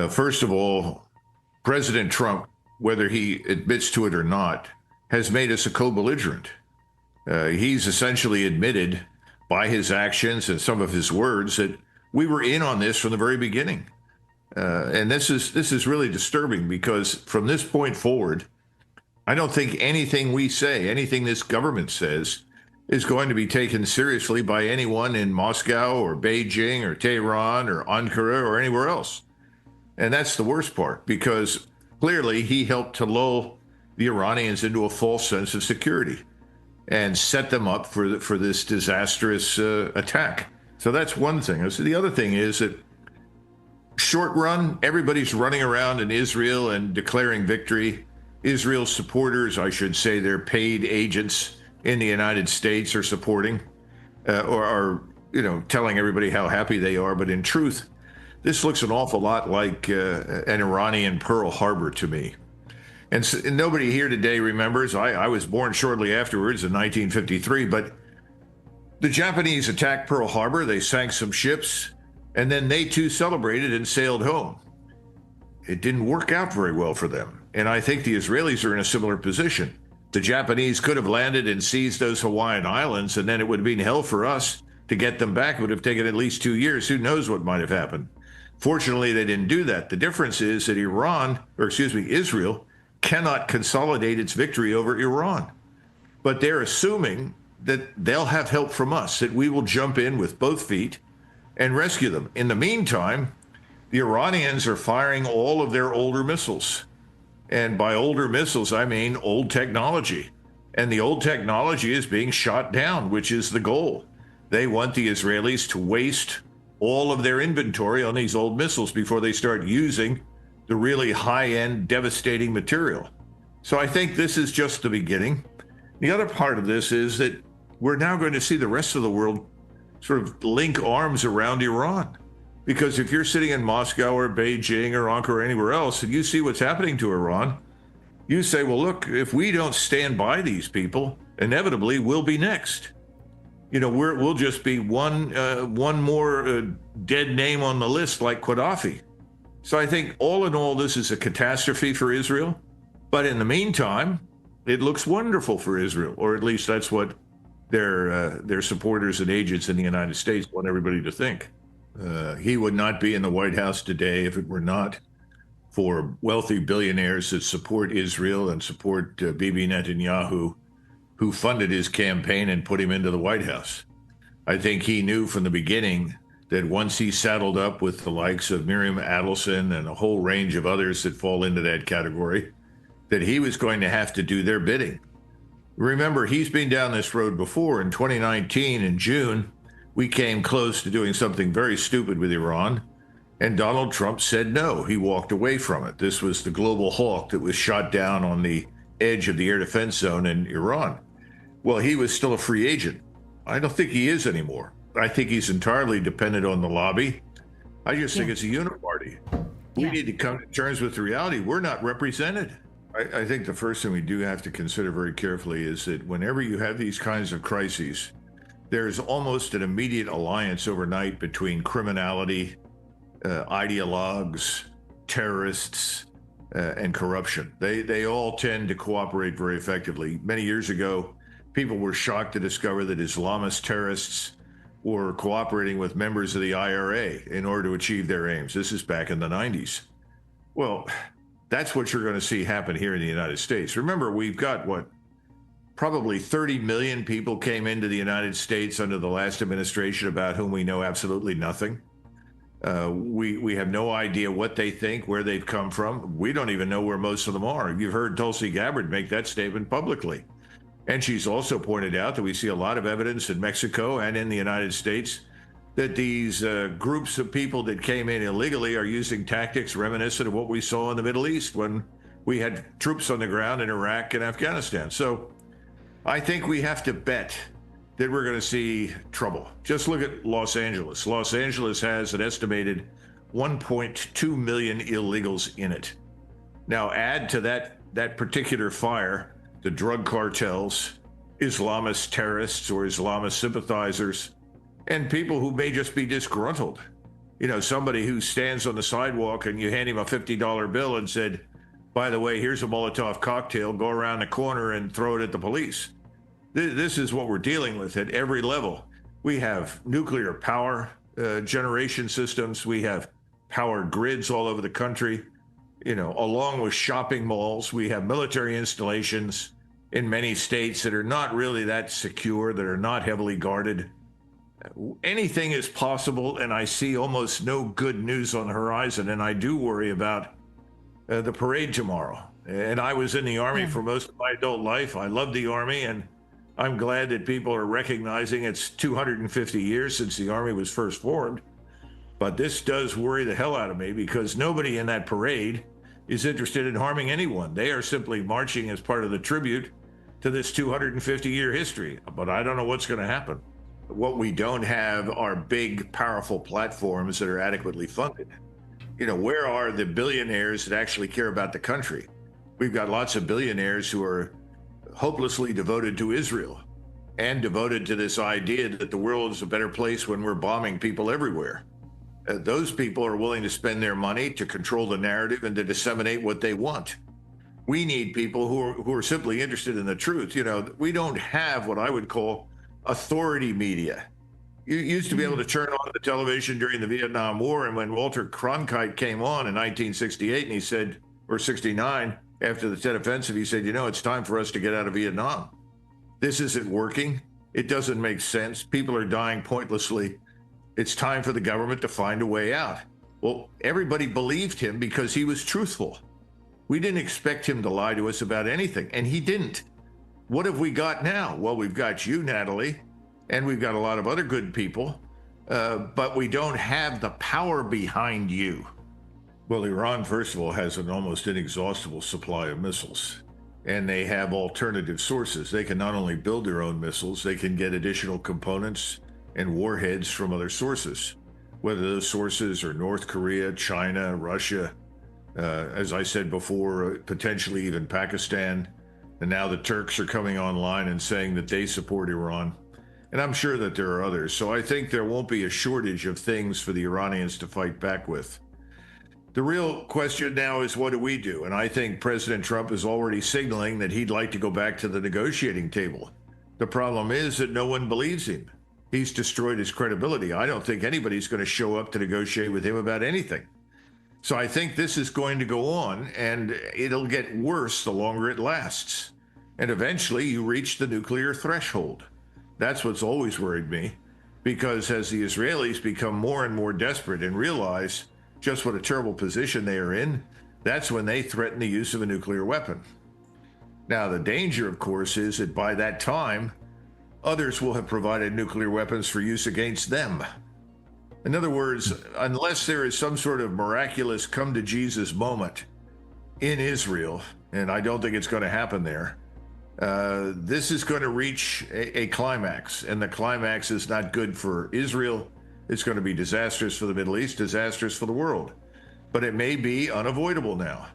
First of all, President Trump, whether he admits to it or not, has made us a co-belligerent. He's essentially admitted by his actions and some of his words that we were in on this from the very beginning. And this is really disturbing because from this point forward, I don't think anything we say, anything this government says, is going to be taken seriously by anyone in Moscow or Beijing or Tehran or Ankara or anywhere else. And that's the worst part, because clearly he helped to lull the Iranians into a false sense of security and set them up for this disastrous attack. So that's one thing. So the other thing is that short run, everybody's running around in Israel and declaring victory. Israel's supporters, I should say, their paid agents in the United States are supporting or are, telling everybody how happy they are. But in truth, this looks an awful lot like an Iranian Pearl Harbor to me. And nobody here today remembers, I was born shortly afterwards in 1953, but the Japanese attacked Pearl Harbor, they sank some ships, and then they too celebrated and sailed home. It didn't work out very well for them. And I think the Israelis are in a similar position. The Japanese could have landed and seized those Hawaiian islands, and then it would have been hell for us to get them back. It would have taken at least 2 years. Who knows what might have happened? Fortunately, they didn't do that. The difference is that Israel cannot consolidate its victory over Iran. But they're assuming that they'll have help from us, that we will jump in with both feet and rescue them. In the meantime, the Iranians are firing all of their older missiles. And by older missiles, I mean old technology. And the old technology is being shot down, which is the goal. They want the Israelis to waste all of their inventory on these old missiles before they start using the really high-end, devastating material. So I think this is just the beginning. The other part of this is that we're now going to see the rest of the world sort of link arms around Iran. Because if you're sitting in Moscow or Beijing or Ankara or anywhere else and you see what's happening to Iran, you say, well, look, if we don't stand by these people, inevitably we'll be next. We'll just be one more dead name on the list like Gaddafi. So I think all in all, this is a catastrophe for Israel. But in the meantime, it looks wonderful for Israel, or at least that's what their supporters and agents in the United States want everybody to think. He would not be in the White House today if it were not for wealthy billionaires that support Israel and support Bibi Netanyahu, who funded his campaign and put him into the White House. I think he knew from the beginning that once he saddled up with the likes of Miriam Adelson and a whole range of others that fall into that category, that he was going to have to do their bidding. Remember, he's been down this road before. In 2019, in June, we came close to doing something very stupid with Iran, and Donald Trump said no. He walked away from it. This was the Global Hawk that was shot down on the edge of the air defense zone in Iran. Well, he was still a free agent. I don't think he is anymore. I think he's entirely dependent on the lobby. I just think it's a uniparty. We need to come to terms with the reality. We're not represented. I think the first thing we do have to consider very carefully is that whenever you have these kinds of crises, there's almost an immediate alliance overnight between criminality, ideologues, terrorists, and corruption. They all tend to cooperate very effectively. Many years ago, people were shocked to discover that Islamist terrorists were cooperating with members of the IRA in order to achieve their aims. This is back in the 90s. Well, that's what you're going to see happen here in the United States. Remember, we've got probably 30 million people came into the United States under the last administration about whom we know absolutely nothing. We have no idea what they think, where they've come from. We don't even know where most of them are. You've heard Tulsi Gabbard make that statement publicly. And she's also pointed out that we see a lot of evidence in Mexico and in the United States that these groups of people that came in illegally are using tactics reminiscent of what we saw in the Middle East when we had troops on the ground in Iraq and Afghanistan. So I think we have to bet that we're going to see trouble. Just look at Los Angeles. Los Angeles has an estimated 1.2 million illegals in it. Now add to that particular fire the drug cartels, Islamist terrorists or Islamist sympathizers, and people who may just be disgruntled. somebody who stands on the sidewalk and you hand him a $50 bill and said, by the way, here's a Molotov cocktail, go around the corner and throw it at the police. This is what we're dealing with at every level. We have nuclear power generation systems. We have power grids all over the country, along with shopping malls. We have military installations in many states that are not really that secure, that are not heavily guarded. Anything is possible, and I see almost no good news on the horizon, and I do worry about the parade tomorrow. And I was in the Army for most of my adult life. I love the Army, and I'm glad that people are recognizing it's 250 years since the Army was first formed. But this does worry the hell out of me, because nobody in that parade is interested in harming anyone. They are simply marching as part of the tribute to this 250-year history. But I don't know what's going to happen. What we don't have are big, powerful platforms that are adequately funded. Where are the billionaires that actually care about the country? We've got lots of billionaires who are hopelessly devoted to Israel and devoted to this idea that the world is a better place when we're bombing people everywhere. Those people are willing to spend their money to control the narrative and to disseminate what they want. We need people who are simply interested in the truth. We don't have what I would call authority media. You used to be able to turn on the television during the Vietnam War, and when Walter Cronkite came on in 1968, and he said, or 69, after the Tet Offensive, he said, it's time for us to get out of Vietnam. This isn't working. It doesn't make sense. People are dying pointlessly. It's time for the government to find a way out. Well, everybody believed him because he was truthful. We didn't expect him to lie to us about anything, and he didn't. What have we got now? Well, we've got you, Natalie, and we've got a lot of other good people, but we don't have the power behind you. Well, Iran, first of all, has an almost inexhaustible supply of missiles, and they have alternative sources. They can not only build their own missiles, they can get additional components and warheads from other sources, whether those sources are North Korea, China, Russia, as I said before, potentially even Pakistan. And now the Turks are coming online and saying that they support Iran. And I'm sure that there are others. So I think there won't be a shortage of things for the Iranians to fight back with. The real question now is, what do we do? And I think President Trump is already signaling that he'd like to go back to the negotiating table. The problem is that no one believes him. He's destroyed his credibility. I don't think anybody's going to show up to negotiate with him about anything. So I think this is going to go on, and it'll get worse the longer it lasts. And eventually you reach the nuclear threshold. That's what's always worried me, because as the Israelis become more and more desperate and realize just what a terrible position they are in, that's when they threaten the use of a nuclear weapon. Now, the danger, of course, is that by that time, others will have provided nuclear weapons for use against them. In other words, unless there is some sort of miraculous come to Jesus moment in Israel, and I don't think it's going to happen there, this is going to reach a climax, and the climax is not good for Israel. It's going to be disastrous for the Middle East, disastrous for the world. But it may be unavoidable now.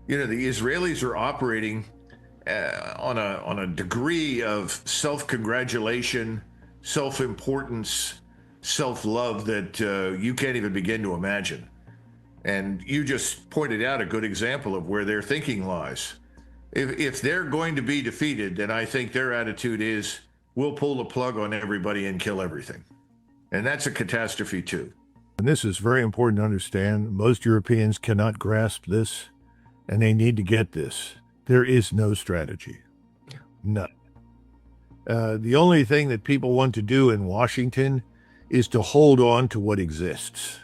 The Israelis are operating on a degree of self-congratulation, self-importance, self-love that you can't even begin to imagine. And you just pointed out a good example of where their thinking lies. If they're going to be defeated, then I think their attitude is, we'll pull the plug on everybody and kill everything. And that's a catastrophe too. And this is very important to understand. Most Europeans cannot grasp this, and they need to get this. There is no strategy. None. The only thing that people want to do in Washington is to hold on to what exists.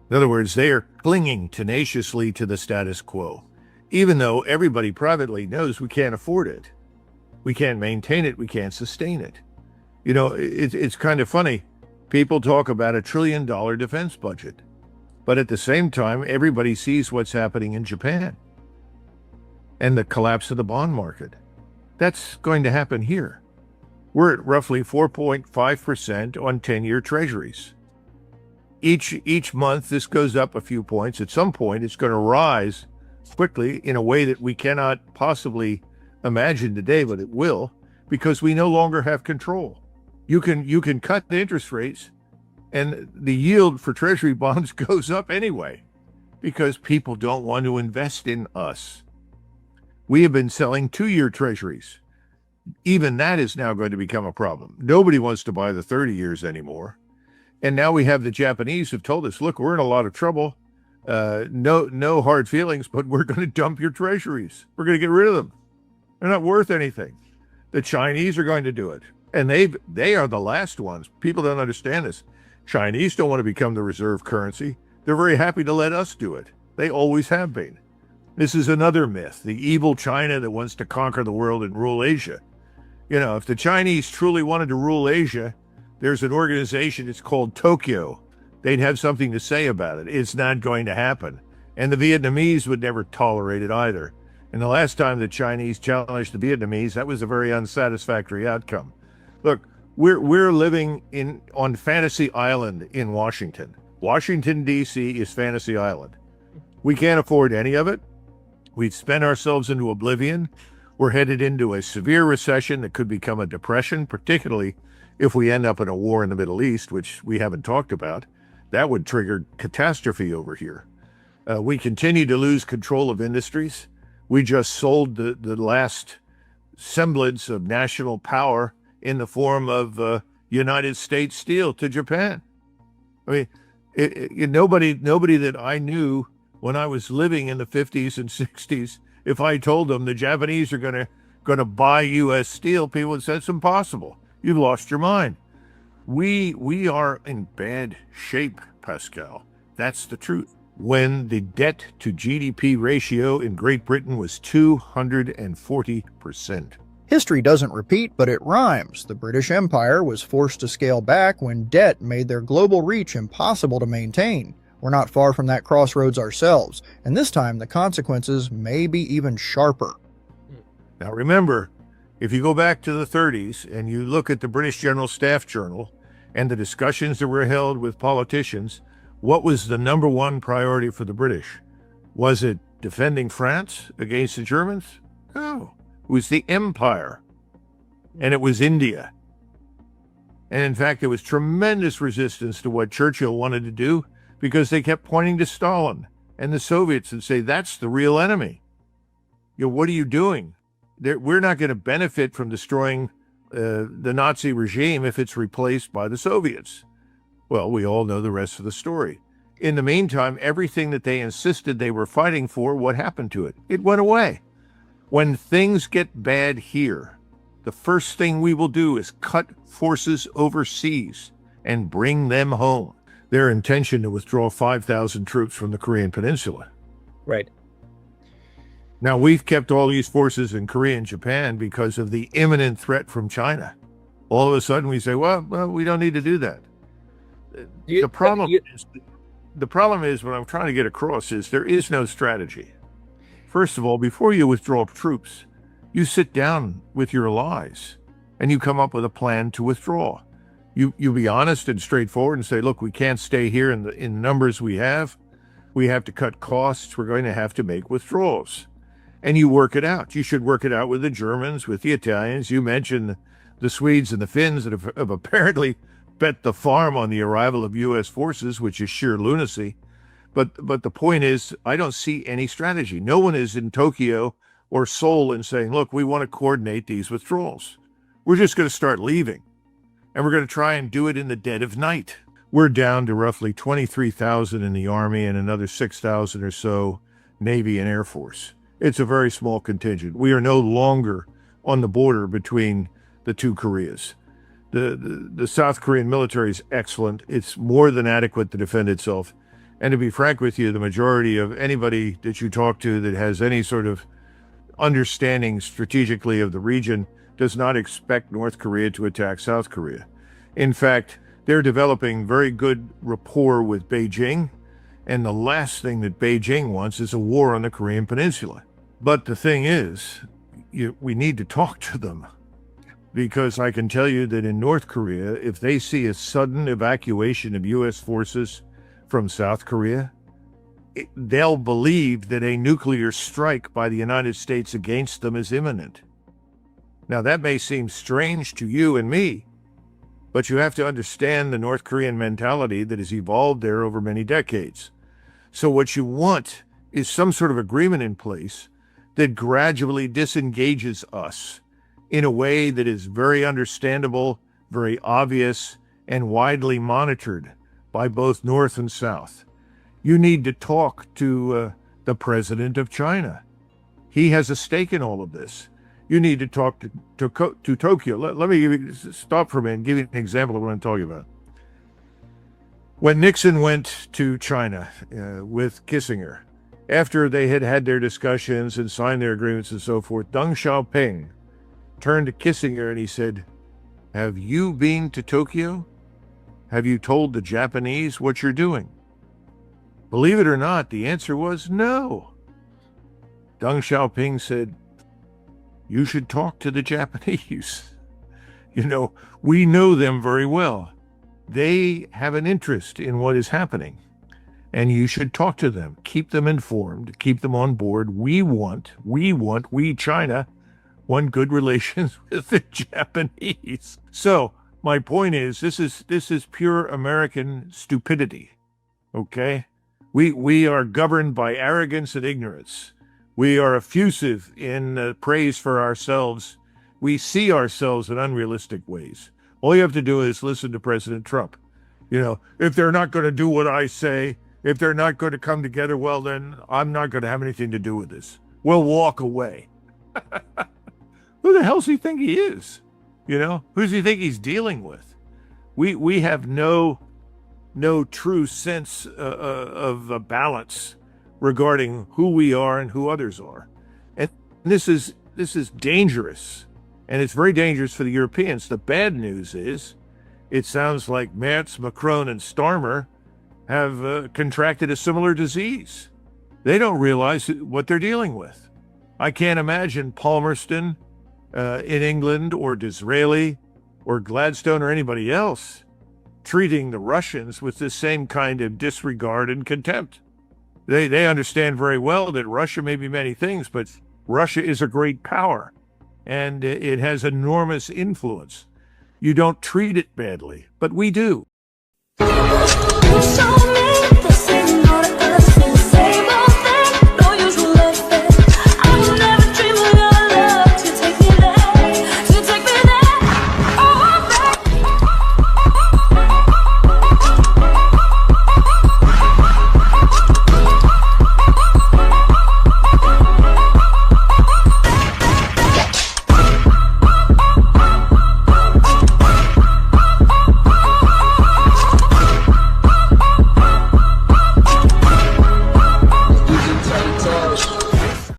In other words, they are clinging tenaciously to the status quo, even though everybody privately knows we can't afford it. We can't maintain it. We can't sustain it. It's kind of funny. People talk about $1 trillion defense budget, but at the same time, everybody sees what's happening in Japan and the collapse of the bond market. That's going to happen here. We're at roughly 4.5% on 10-year treasuries. Each month, this goes up a few points. At some point, it's going to rise quickly in a way that we cannot possibly imagine today, but it will, because we no longer have control. You can cut the interest rates, And the yield for Treasury bonds goes up anyway because people don't want to invest in us. We have been selling 2-year Treasuries. Even that is now going to become a problem. Nobody wants to buy the 30 years anymore. And now we have the Japanese have told us, look, we're in a lot of trouble. No hard feelings, but we're going to dump your Treasuries. We're going to get rid of them. They're not worth anything. The Chinese are going to do it. And they are the last ones. People don't understand this. Chinese don't want to become the reserve currency. They're very happy to let us do it. They always have been. This is another myth, the evil China that wants to conquer the world and rule Asia. You know, if the Chinese truly wanted to rule Asia, there's an organization, it's called Tokyo. They'd have something to say about it. It's not going to happen. And the Vietnamese would never tolerate it either. And the last time the Chinese challenged the Vietnamese, that was a very unsatisfactory outcome. Look, we're living on Fantasy Island in Washington. Washington, D.C. is Fantasy Island. We can't afford any of it. We've spent ourselves into oblivion. We're headed into a severe recession that could become a depression, particularly if we end up in a war in the Middle East, which we haven't talked about. That would trigger catastrophe over here. We continue to lose control of industries. We just sold the last semblance of national power in the form of United States Steel to Japan. I mean, nobody that I knew when I was living in the 50s and 60s, if I told them the Japanese are going to buy U.S. steel, people would say it's impossible. You've lost your mind. We are in bad shape, Pascal. That's the truth. When the debt to GDP ratio in Great Britain was 240%. History doesn't repeat, but it rhymes. The British Empire was forced to scale back when debt made their global reach impossible to maintain. We're not far from that crossroads ourselves, and this time the consequences may be even sharper. Now remember, if you go back to the 30s and you look at the British General Staff Journal and the discussions that were held with politicians, what was the number one priority for the British? Was it defending France against the Germans? No. It was the empire, and it was India. And in fact, there was tremendous resistance to what Churchill wanted to do because they kept pointing to Stalin and the Soviets and say, that's the real enemy. You know, what are you doing? We're not going to benefit from destroying the Nazi regime if it's replaced by the Soviets. Well, we all know the rest of the story. In the meantime, everything that they insisted they were fighting for, what happened to it? It went away. When things get bad here, the first thing we will do is cut forces overseas and bring them home. Their intention to withdraw 5,000 troops from the Korean Peninsula. Right. Now, we've kept all these forces in Korea and Japan because of the imminent threat from China. All of a sudden we say, well, we don't need to do that. The problem is what I'm trying to get across is there is no strategy. First of all, before you withdraw troops, you sit down with your allies and you come up with a plan to withdraw. You be honest and straightforward and say, look, we can't stay here in the numbers we have. We have to cut costs. We're going to have to make withdrawals. And you work it out. You should work it out with the Germans, with the Italians. You mentioned the Swedes and the Finns that have apparently bet the farm on the arrival of U.S. forces, which is sheer lunacy. But the point is, I don't see any strategy. No one is in Tokyo or Seoul and saying, look, we want to coordinate these withdrawals. We're just going to start leaving. And we're going to try and do it in the dead of night. We're down to roughly 23,000 in the Army and another 6,000 or so Navy and Air Force. It's a very small contingent. We are no longer on the border between the two Koreas. The South Korean military is excellent. It's more than adequate to defend itself. And to be frank with you, the majority of anybody that you talk to that has any sort of understanding strategically of the region does not expect North Korea to attack South Korea. In fact, they're developing very good rapport with Beijing, and the last thing that Beijing wants is a war on the Korean Peninsula. But the thing is, we need to talk to them, because I can tell you that in North Korea, if they see a sudden evacuation of U.S. forces from South Korea, they'll believe that a nuclear strike by the United States against them is imminent. Now, that may seem strange to you and me, But you have to understand the North Korean mentality that has evolved there over many decades. So what you want is some sort of agreement in place that gradually disengages us in a way that is very understandable, very obvious, and widely monitored by both North and South. You need to talk to the president of China. He has a stake in all of this. You need to talk to Tokyo. Let me stop for a minute and give you an example of what I'm talking about. When Nixon went to China with Kissinger, after they had had their discussions and signed their agreements and so forth, Deng Xiaoping turned to Kissinger and he said, "Have you been to Tokyo? Have you told the Japanese what you're doing?" Believe it or not, the answer was no. Deng Xiaoping said, "You should talk to the Japanese. We know them very well. They have an interest in what is happening. And you should talk to them, keep them informed, keep them on board. We, China, want good relations with the Japanese." So my point is, this is pure American stupidity, okay? We are governed by arrogance and ignorance. We are effusive in praise for ourselves. We see ourselves in unrealistic ways. All you have to do is listen to President Trump. If they're not going to do what I say, if they're not going to come together, well, then I'm not going to have anything to do with this. We'll walk away. Who the hell does he think he is? Who does he think he's dealing with? We have no true sense of a balance regarding who we are and who others are. And this is dangerous. And it's very dangerous for the Europeans. The bad news is, it sounds like Merz, Macron, and Starmer have contracted a similar disease. They don't realize what they're dealing with. I can't imagine Palmerston in England, or Disraeli, or Gladstone, or anybody else treating the Russians with the same kind of disregard and contempt. They understand very well that Russia may be many things, but Russia is a great power, and it has enormous influence. You don't treat it badly, but we do.